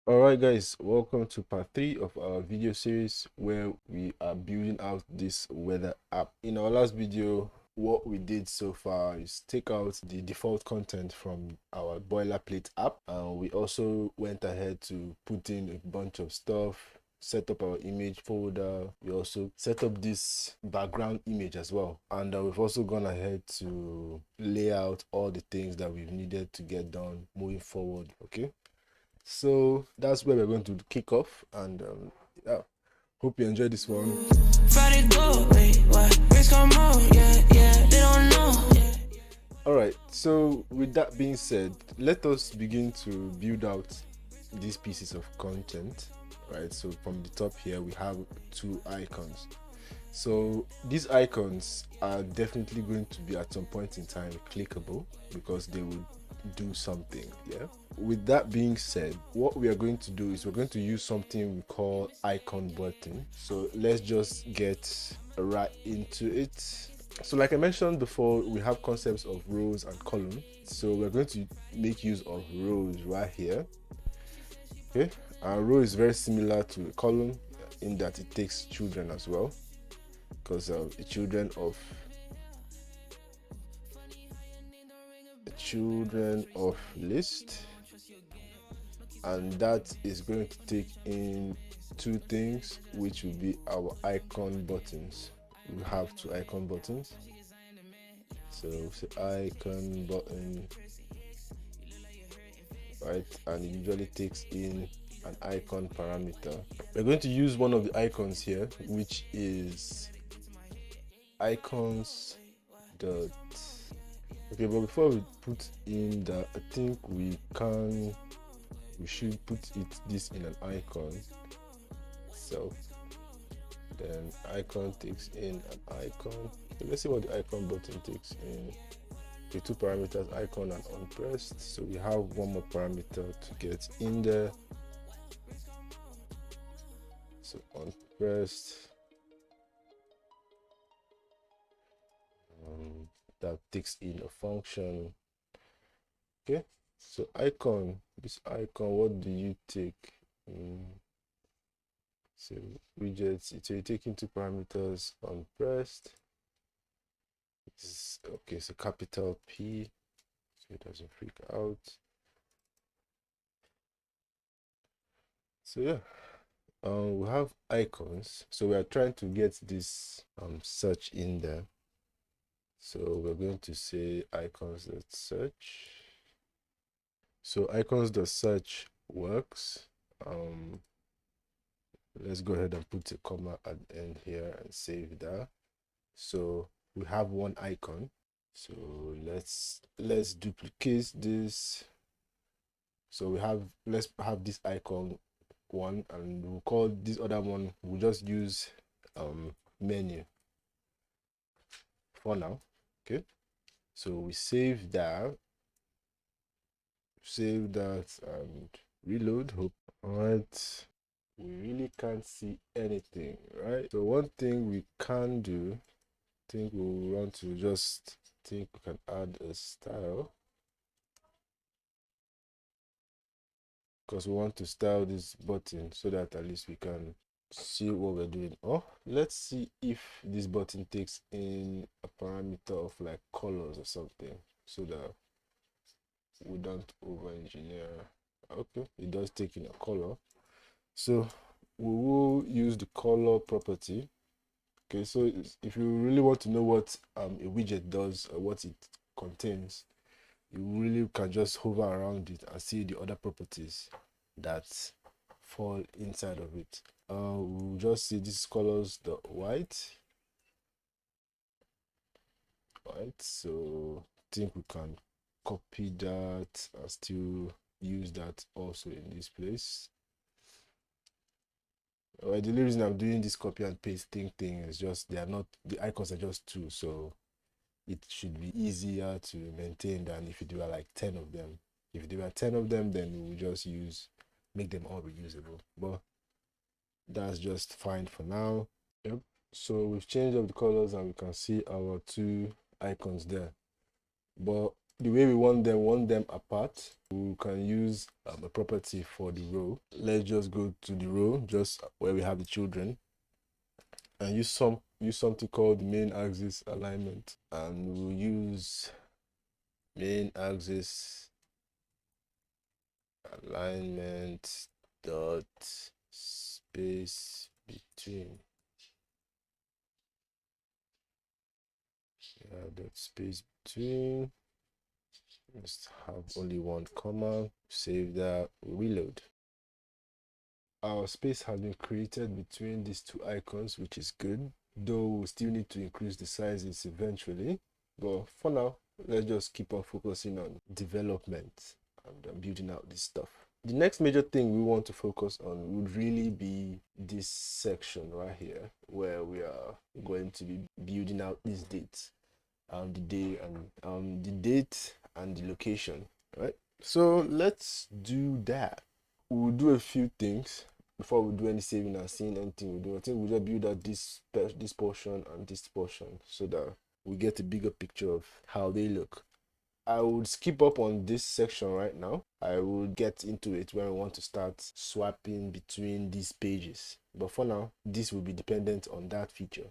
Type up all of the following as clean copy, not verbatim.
Alright guys, welcome to part 3 of our video series where we are building out this weather app. In our last video, what we did so far is take out the default content from our boilerplate app, and we also went ahead to put in a bunch of stuff, set up our image folder. We also set up this background image as well, and we've also gone ahead to lay out all the things that we've needed to get done moving forward. Okay, so that's where we're going to kick off, and yeah, hope you enjoy this one. All right, so with that being said, let us begin to build out these pieces of content. Right, so from the top here we have two icons. So these icons are definitely going to be at some point in time clickable because they will do something. Yeah, with that being said, what we are going to do is we're going to use something we call icon button. So let's just get right into it. So like I mentioned before, we have concepts of rows and columns. So we're going to make use of rows right here. Okay, our row is very similar to a column in that it takes children as well, because children of list, and that is going to take in two things, which will be our icon buttons. We have two icon buttons, so icon button, right, and it usually takes in an icon parameter. We're going to use one of the icons here, which is icons dot. Okay, but before we put in that, I think we should put this in an icon. So then icon takes in an icon. So let's see what the icon button takes in. The two parameters, icon and unpressed. So we have one more parameter to get in there. So unpressed. That takes in a function. Okay, so icon, this icon, what do you take in? So widgets, so you take into parameters unpressed. Okay, so capital P, so it doesn't freak out. So yeah, we have icons, so we are trying to get this search in there. So we're going to say icons.search. So icons.search works. Let's go ahead and put a comma at the end here and save that. So we have one icon. So let's duplicate this. So let's have this icon one, and we'll call this other one, we'll just use menu for now. Okay, so we save that and reload. Hope. All right, we really can't see anything, right? So one thing we can do, I think we want to we can add a style, because we want to style this button so that at least we can see what we're doing. Oh, let's see if this button takes in a parameter of like colors or something, so that we don't over engineer. Okay, it does take in a color, so we will use the color property. Okay, so if you really want to know what a widget does or what it contains, you really can just hover around it and see the other properties that fall inside of it. We'll just see this colors the white. So I think we can copy that and still use that also in this place. Well, the only reason I'm doing this copy and pasting thing is just the icons are just two, so it should be easier to maintain than if there were like 10 of them. If there were 10 of them, then we would just make them all reusable, but that's just fine for now. Yep, so we've changed up the colors and we can see our two icons there, but the way we want them apart. We can use a property for the row. Let's just go to the row, just where we have the children, and use something called main axis alignment, and we'll use main axis alignment dot space between. Dot space between. Just have only one comma. Save that. Reload. Our space has been created between these two icons, which is good, though we'll still need to increase the sizes eventually. But for now, let's just keep on focusing on development and building out this stuff. The next major thing we want to focus on would really be this section right here, where we are going to be building out these dates, the day and the date and the location, right? So let's do that. We'll do a few things before we do any saving and seeing anything we do. I think we'll just build out this portion and this portion so that we get a bigger picture of how they look. I would skip up on this section right now. I will get into it when I want to start swapping between these pages. But for now, this will be dependent on that feature.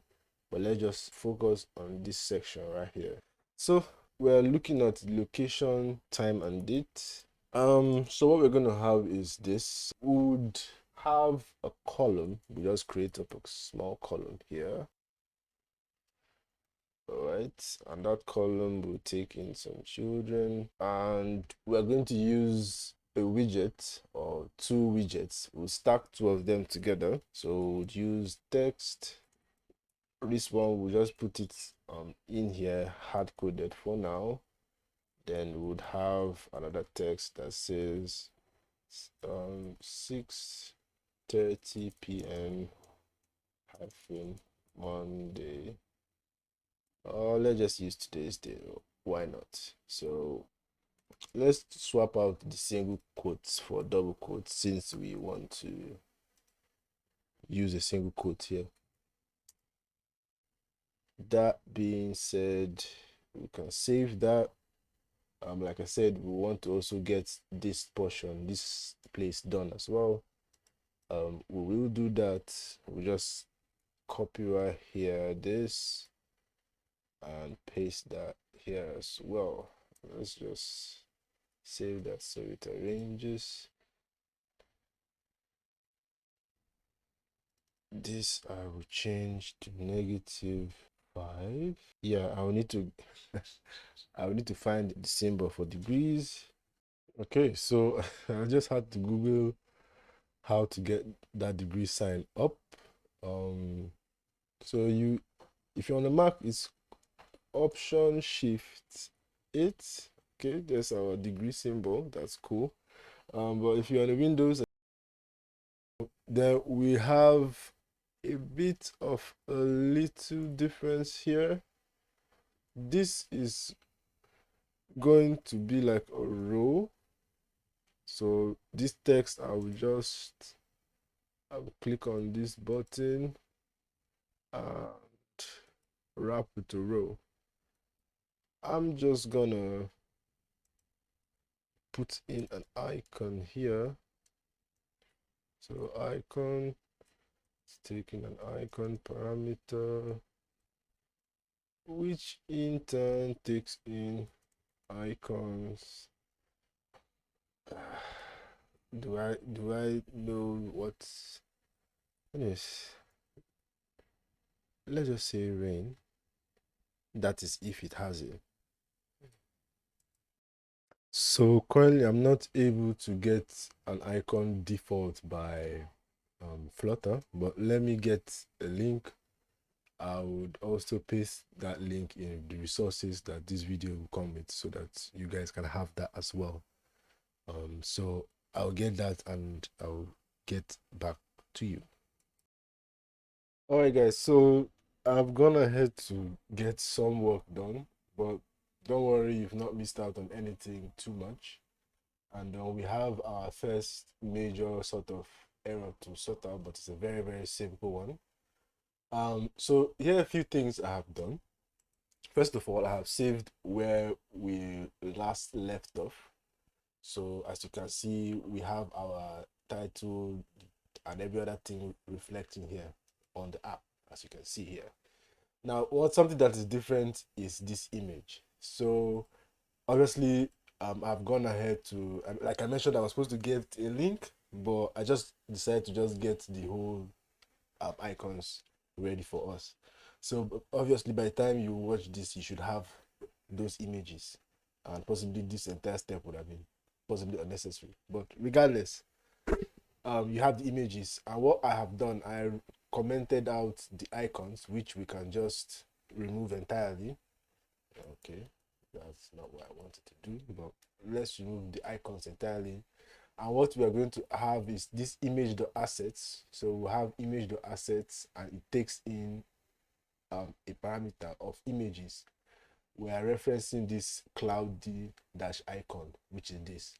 But let's just focus on this section right here. So we're looking at location, time, and date. So what we're going to have is this. We would have a column. We just create up a small column here. All right, and that column will take in some children, and we're going to use a widget or two widgets. We'll stack two of them together. So we'll use text. This one we'll just put it in here, hard coded for now. Then we would have another text that says 6:30 p.m. Monday. Let's just use today's day. Why not? So let's swap out the single quotes for double quotes since we want to use a single quote here. That being said, we can save that. Like I said, we want to also get this portion, this place done as well. We will do that. We just copy right here this and paste that here as well. Let's just save that so it arranges. This I will change to -5. Yeah, I will need to I will need to find the symbol for degrees. Okay, so I just had to Google how to get that degree sign up. So if you're on the Mac, it's Option Shift 8. Okay, there's our degree symbol. That's cool. But if you're on the Windows, then we have a bit of a little difference here. This is going to be like a row. So this text, I will click on this button and wrap with a row. I'm just gonna put in an icon here. So icon, it's taking an icon parameter, which in turn takes in icons. Do I know what's yes? Let's just say rain. That is if it has it. So currently I'm not able to get an icon default by Flutter, but let me get a link. I would also paste that link in the resources that this video will come with so that you guys can have that as well. So I'll get that and I'll get back to you. All right, guys, so I've gone ahead to get some work done, but don't worry, you've not missed out on anything too much. And we have our first major sort of error to sort out, but it's a very, very simple one. So here are a few things I have done. First of all, I have saved where we last left off. So as you can see, we have our title and every other thing reflecting here on the app, as you can see here. Now, what something that is different is this image. So obviously, I've gone ahead to, like I mentioned, I was supposed to get a link, but I just decided to just get the whole icons ready for us. So obviously, by the time you watch this, you should have those images, and possibly this entire step would have been possibly unnecessary. But regardless, you have the images, and what I have done, I commented out the icons, which we can just remove entirely. Okay, that's not what I wanted to do, but let's remove the icons entirely. And what we are going to have is this image.assets. So we'll have image.assets, and it takes in a parameter of images. We are referencing this cloudy dash icon, which is this,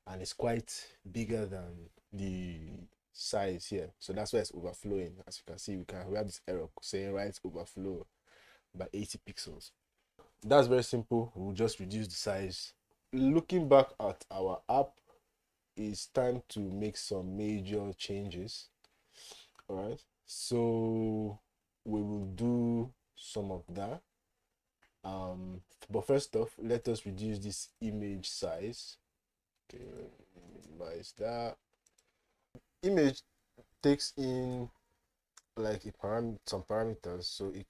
and it's quite bigger than the size here. So that's why it's overflowing. As you can see, we have this error saying right overflow by 80 pixels. That's very simple. We'll just reduce the size. Looking back at our app, it's time to make some major changes. All right, so we will do some of that. But first off, let us reduce this image size. Okay, minimize that. Image takes in like some parameters, so it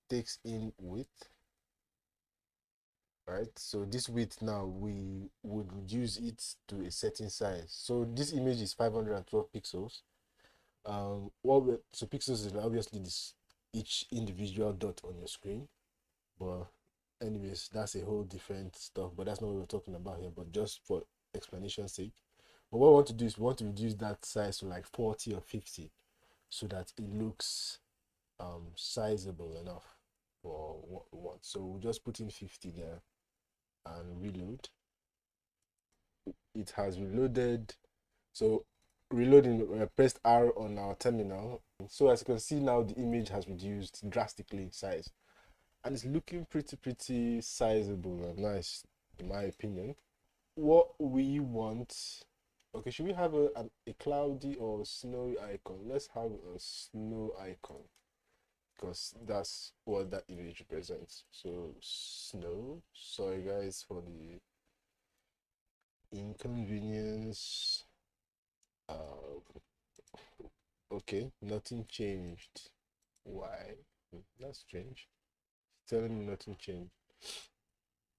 takes in width, right? So this width now we would reduce it to a certain size. So this image is 512 pixels. So pixels is obviously this each individual dot on your screen, but anyways, that's a whole different stuff. But that's not what we're talking about here. But just for explanation's sake, but what we want to do is we want to reduce that size to like 40 or 50, so that it looks sizable enough for what we want. So we'll just put in 50 there and reload. It has reloaded. So reloading, pressed R on our terminal. So as you can see now, the image has reduced drastically in size, and it's looking pretty sizable and nice, in my opinion. What we want, okay, should we have a cloudy or snowy icon? Let's have a snow icon, because that's what that image represents. So snow. Sorry guys for the inconvenience. Okay, nothing changed. Why? That's strange. It's telling me nothing changed.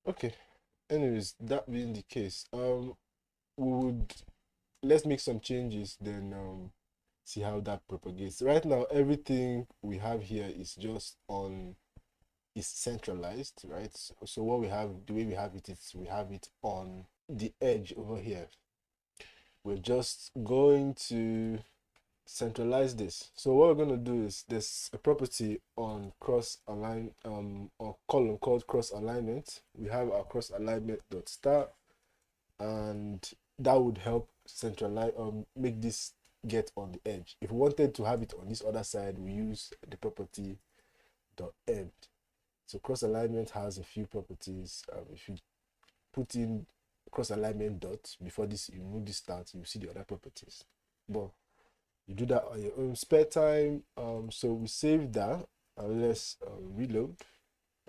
Okay. Anyways, that being the case, we would let's make some changes, then see how that propagates. Right now, everything we have here is just on is centralized, right? So what we have, the way we have it is we have it on the edge over here. We're just going to centralize this. So what we're going to do is there's a property on cross align or column called cross alignment. We have our cross alignment dot start, and that would help centralize make this get on the edge. If we wanted to have it on this other side, we use the property dot end. So cross alignment has a few properties. If you put in cross alignment dot before this, you remove this start, you see the other properties. But you do that on your own spare time. So we save that, and let's reload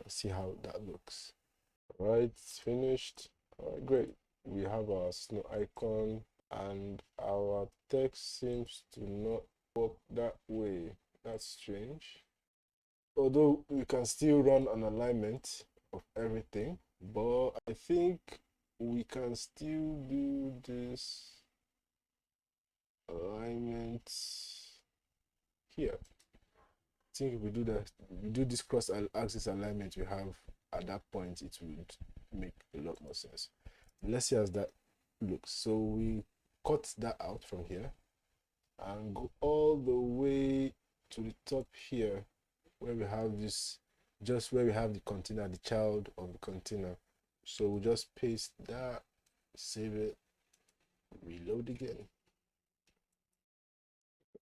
and see how that looks. All right, it's finished. All right, great. We have our snow icon, and our text seems to not work that way. That's strange. Although we can still run an alignment of everything, but I think we can still do this alignment here. I think if we do that, we do this cross axis alignment we have at that point, it would make a lot more sense. Let's see how that looks. So we cut that out from here and go all the way to the top here, where we have this, just where we have the container, the child of the container. So we'll just paste that, save it, reload again.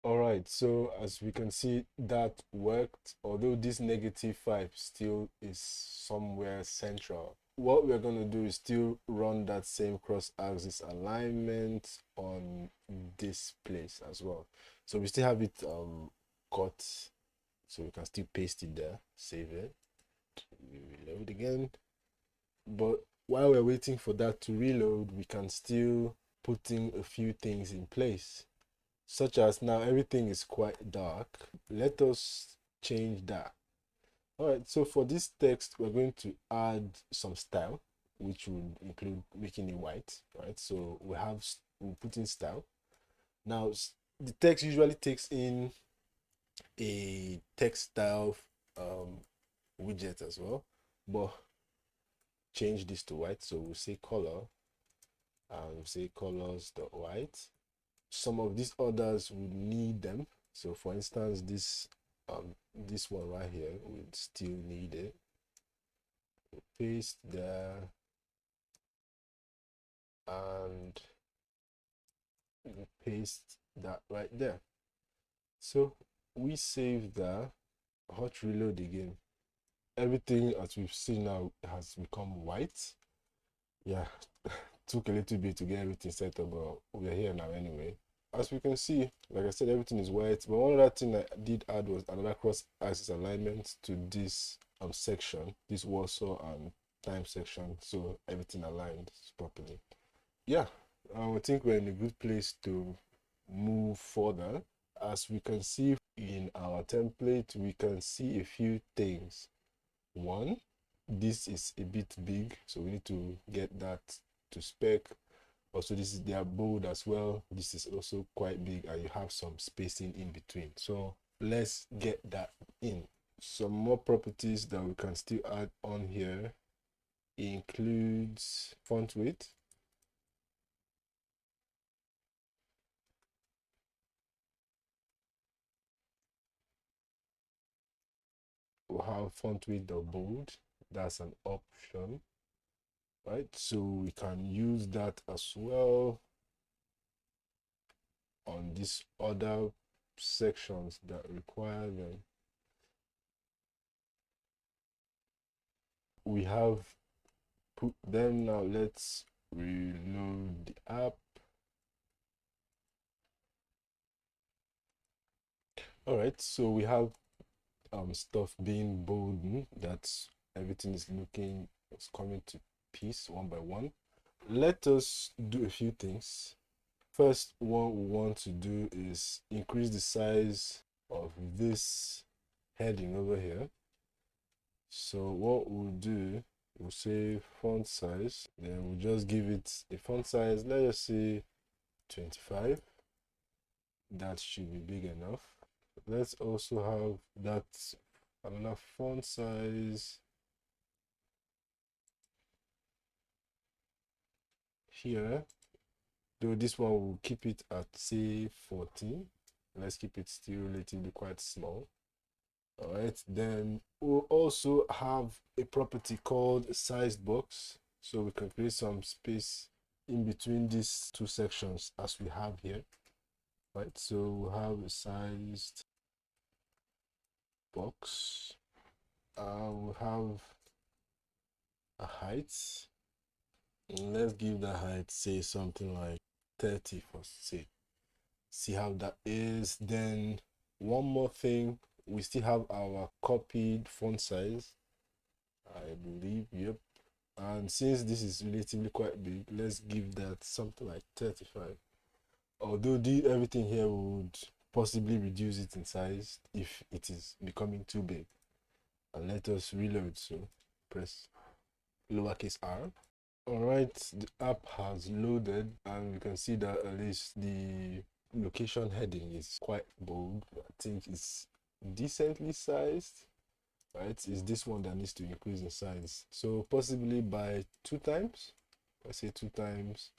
All right, so as we can see, that worked, although this -5 still is somewhere central. What we're going to do is still run that same cross-axis alignment on this place as well. So we still have it cut, so we can still paste it there, save it, reload again. But while we're waiting for that to reload, we can still put in a few things in place, such as now everything is quite dark. Let us change that. All right, so for this text, we're going to add some style, which would include making it white, right? So we put in style. Now, the text usually takes in a text style widget as well, but change this to white. So we'll say color and we'll say colors.white. Some of these others would need them. So for instance, this one right here would still need it. Paste there and paste that right there. So we save that, hot reload again. Everything as we've seen now has become white. Yeah, took a little bit to get everything set up, but we're here now anyway. As we can see, like I said, everything is white, but one other thing I did add was another cross-axis alignment to this section, this Warsaw and time section, so everything aligned properly. Yeah, I think we're in a good place to move further. As we can see in our template, we can see a few things. One, this is a bit big, so we need to get that to spec. Also, they are bold as well. This is also quite big, and you have some spacing in between. So let's get that in. Some more properties that we can still add on here includes font weight. We'll have font weight or bold. That's an option, right? So we can use that as well on these other sections that require them. We have put them now. Let's reload the app. All right, so we have stuff being bold. That's everything is looking, it's coming to piece one by one. Let us do a few things. First, what we want to do is increase the size of this heading over here. So what we'll do, we'll say font size, then we'll just give it a font size, let's just say 25. That should be big enough. Let's also have that another font size here, though this one will keep it at say 14. Let's keep it still relatively quite small. All right, then we'll also have a property called sized box, so we can create some space in between these two sections as we have here. Right, so we'll have a sized box. We'll have a height. Let's give that height, say something like 30 for say. See how that is. Then one more thing, we still have our copied font size, I believe. Yep. And since this is relatively quite big, let's give that something like 35. Although everything here would possibly reduce it in size if it is becoming too big. And let us reload. So press lowercase r. All right, the app has loaded, and we can see that at least the location heading is quite bold. I think it's decently sized, right? It's this one that needs to increase in size. So possibly by 2 times, let's say 2 times,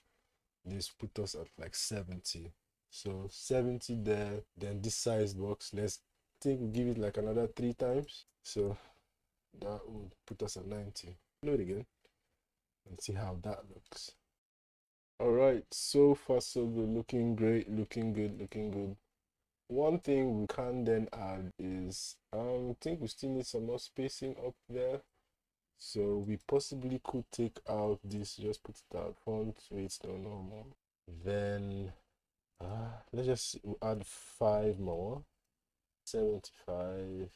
this put us at like 70. So 70 there, then this size box, let's think we give it like another 3 times. So that would put us at 90. Load again and see how that looks. All right, so far so good, looking great, looking good, looking good. one thing we can then add is I think we still need some more spacing up there. So we possibly could take out this, just put it out front, weight no normal. Then let's just add 5 more, 75.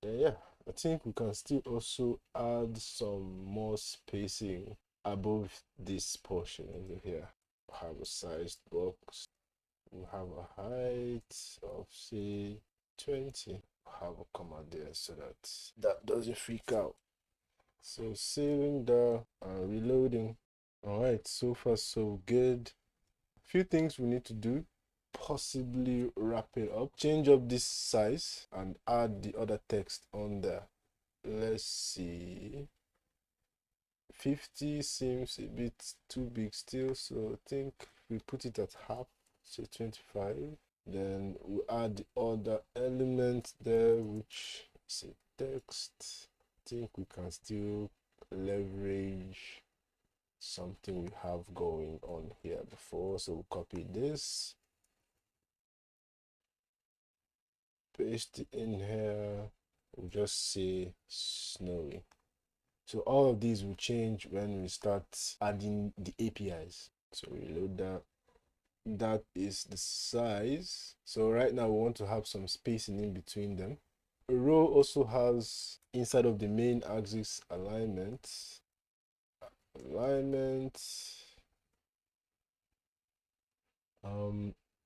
Then yeah, I think we can still also add some more spacing above this portion over here. Have a sized box. We have a height of say 20. Have a comma there so that that doesn't freak out. So saving the reloading. All right, so far so good. Few things we need to do. Possibly wrap it up, change up this size and add the other text on there. Let's see. 50 seems a bit too big still, so I think we put it at half, say 25. Then we add the other element there, which is a text. I think we can still leverage something we have going on here before. So we'll copy this, paste it in here, we'll just say snowy. So all of these will change when we start adding the APIs. So reload that. That is the size. So right now we want to have some spacing in between them. A row also has inside of the main axis alignment.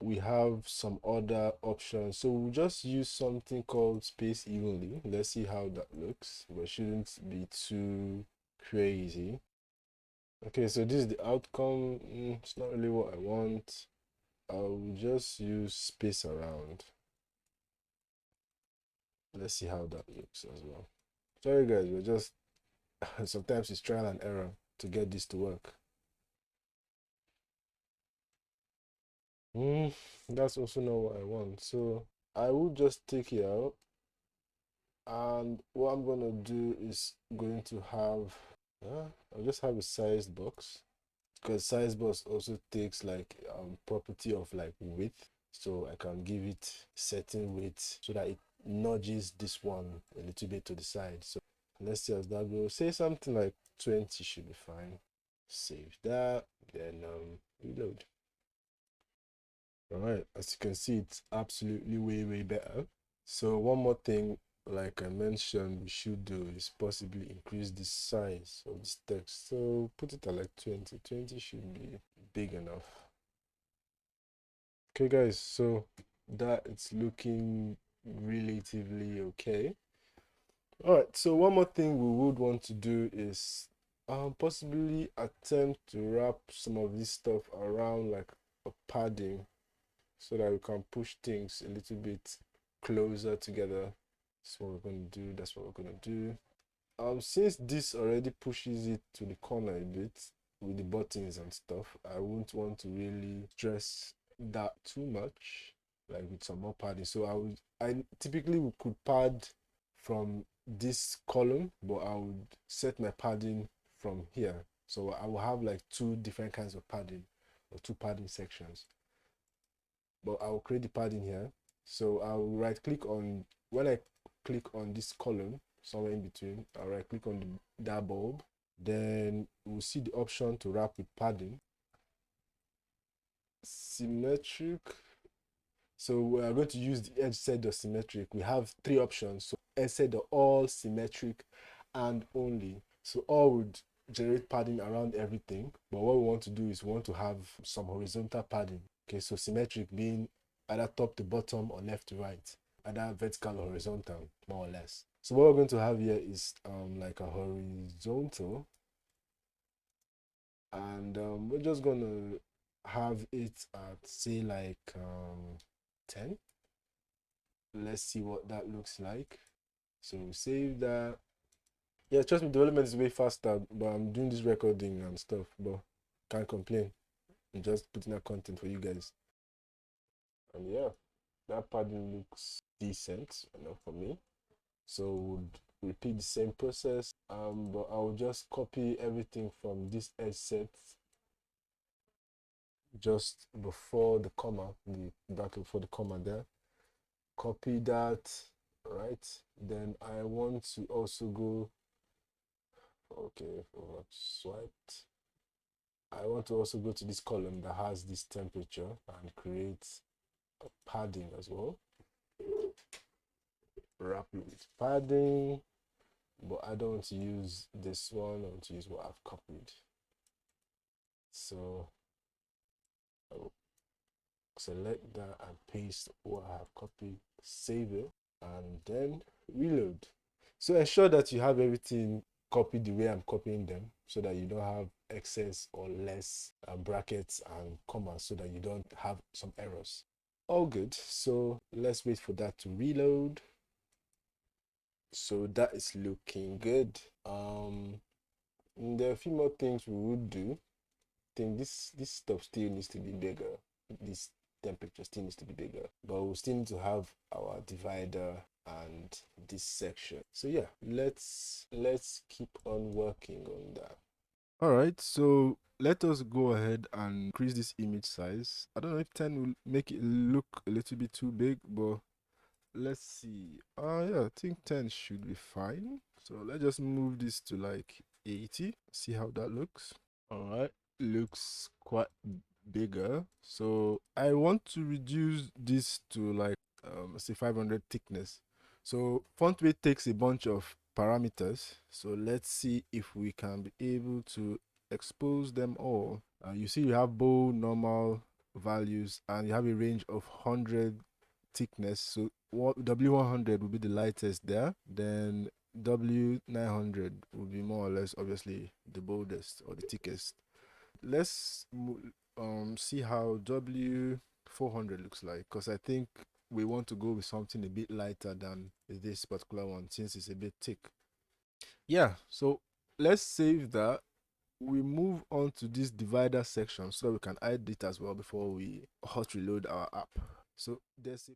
We have some other options. So we'll just use something called space evenly. Let's see how that looks, but shouldn't be too crazy. Okay, so this is the outcome. It's not really what I want. I'll just use space around. Let's see how that looks as well. Sorry guys, we're just sometimes it's trial and error to get this to work. That's also not what I want. So I will just take it out. And what I'm gonna do is going to have I'll just have a sized box, because size box also takes like property of like width, so I can give it certain width so that it nudges this one a little bit to the side. So let's see as that goes. Say something like 20 should be fine. Save that, then reload. All right, as you can see, it's absolutely way better. So one more thing, like I mentioned, we should do is possibly increase the size of this text. So put it at like 20. 20 should be big enough. Okay guys, so that it's looking relatively okay. All right, so one more thing we would want to do is possibly attempt to wrap some of this stuff around like a padding, so that we can push things a little bit closer together. That's what we're going to do. That's what we're going to do. Since this already pushes it to the corner a bit with the buttons and stuff, I won't want to really stress that too much, like with some more padding. So I typically could pad from this column, but I would set my padding from here. So I will have like two different kinds of padding, or two padding sections. But I'll create the padding here. So I'll right click on, when I click on this column, somewhere in between, I'll right click on that bulb. Then we'll see the option to wrap with padding. Symmetric. So we are going to use the edge set or symmetric. We have three options. So edge set or all, symmetric, and only. So all would generate padding around everything. But what we want to do is we want to have some horizontal padding. Okay, so symmetric being either top to bottom or left to right, either vertical or horizontal, more or less. So what we're going to have here is like a horizontal, and we're just going to have it at say like 10. Let's see what that looks like. So save that. Yeah, trust me, development is way faster, but I'm doing this recording and stuff, but can't complain. I'm just putting out content for you guys. And yeah, that padding looks decent enough for me. So we'll repeat the same process, but I'll just copy everything from this edge set just before the comma, the bracket before the comma there. Copy that, right? Then I want to also go, okay, swiped. I want to also go to this column that has this temperature and create a padding as well. Wrap it with padding, but I don't want to use this one. I want to use what I've copied. So I'll select that and paste what I have copied, save it, and then reload. So ensure that you have everything copied the way I'm copying them so that you don't have excess or less brackets and commas so that you don't have some errors. All good. So let's wait for that to reload. So that is looking good. There are a few more things we would do. I think this stuff still needs to be bigger. This temperature still needs to be bigger, but we'll still need to have our divider and this section. So yeah, let's keep on working on that. All right, so let us go ahead and increase this image size. I don't know if 10 will make it look a little bit too big, but let's see. Yeah, I think 10 should be fine. So let's just move this to like 80. See how that looks. All right, looks quite bigger. So I want to reduce this to like say 500 thickness. So font weight takes a bunch of parameters. So let's see if we can be able to expose them all. You see you have bold, normal values, and you have a range of 100 thickness. So what W100 will be the lightest there. Then W900 will be more or less obviously the boldest or the thickest. Let's see how W400 looks like, because I think we want to go with something a bit lighter than this particular one since it's a bit thick. Yeah, so let's save that. We move on to this divider section so that we can hide it as well before we hot reload our app. So there's a